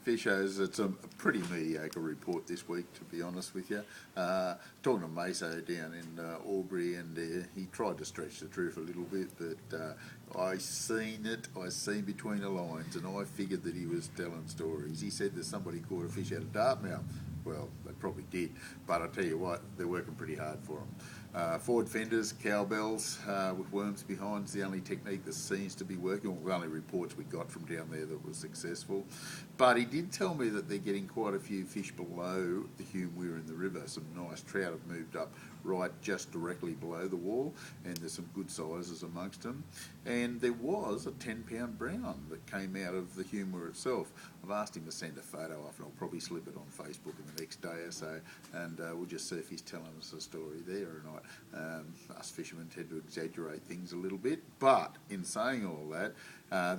Fishers, it's a pretty mediocre report this week, to be honest with you. Talking to Maso down in Albury, and he tried to stretch the truth a little bit, but I seen between the lines, and I figured that he was telling stories. He said that somebody caught a fish out of Dartmouth. Well, they probably did, but I tell you what, they're working pretty hard for them. Forward fenders, cowbells with worms behind is the only technique that seems to be working. Well, the only reports we got from down there that was successful. But he did tell me that they're getting quite a few fish below the Hume Weir in the river. Some nice trout have moved up right just directly below the wall, and there's some good sizes amongst them. And there was a 10-pound brown that came out of the Hume Weir itself. I've asked him to send a photo off, and I'll probably slip it on Facebook in the next day or so, and we'll just see if he's telling us a story there or not. Us fishermen tend to exaggerate things a little bit, but in saying all that,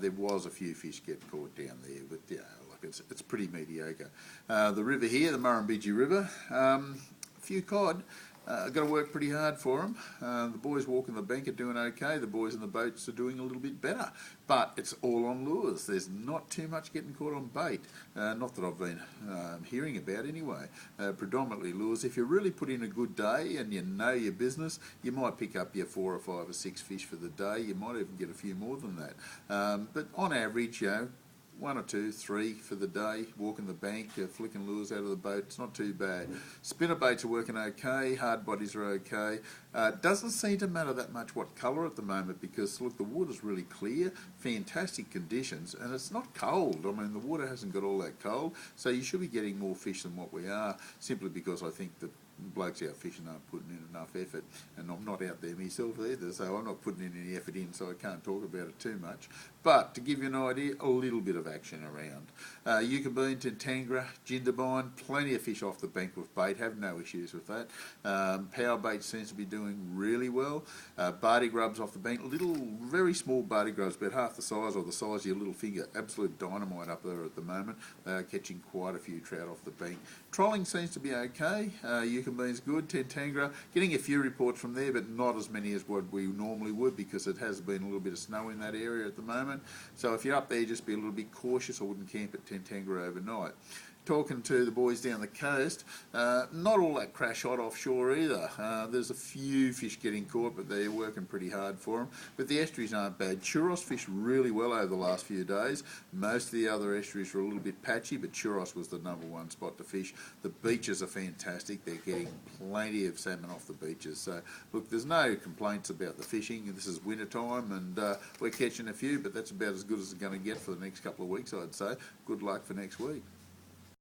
there was a few fish get caught down there, but yeah, it's pretty mediocre. The river here, the Murrumbidgee River, a few cod. Got to work pretty hard for them. The boys walking the bank are doing okay. The boys in the boats are doing a little bit better. But it's all on lures. There's not too much getting caught on bait. Not that I've been hearing about anyway. Predominantly lures. If you really put in a good day and you know your business, you might pick up your 4 or 5 or 6 fish for the day. You might even get a few more than that. But on average, 1 or 2, 3 for the day, walking the bank, flicking lures out of the boat, it's not too bad. Spinner baits are working okay, hard bodies are okay. Doesn't seem to matter that much what colour at the moment because, look, the water's really clear, fantastic conditions, and it's not cold. I mean, the water hasn't got all that cold, so you should be getting more fish than what we are, simply because I think that blokes out fishing aren't putting in enough effort, and I'm not out there myself either, so I'm not putting any effort in, so I can't talk about it too much. But to give you an idea, a little bit of action around. Yucca-bean, Tantangra, Jindabyne, plenty of fish off the bank with bait, have no issues with that. Power bait seems to be doing really well. Barty grubs off the bank, little, very small barty grubs, about half the size or the size of your little finger, absolute dynamite up there at the moment. Catching quite a few trout off the bank. Trolling seems to be okay. Yucca-bean's good. Tantangra, getting a few reports from there, but not as many as what we normally would because it has been a little bit of snow in that area at the moment. So if you're up there, just be a little bit cautious. I wouldn't camp at Tantangra overnight. Talking to the boys down the coast, not all that crash hot offshore either. There's a few fish getting caught, but they're working pretty hard for them. But the estuaries aren't bad. Churros fished really well over the last few days. Most of the other estuaries were a little bit patchy, but Churros was the #1 spot to fish. The beaches are fantastic. They're getting plenty of salmon off the beaches. So, look, there's no complaints about the fishing. This is winter time, and we're catching a few, but that's about as good as it's going to get for the next couple of weeks, I'd say. Good luck for next week.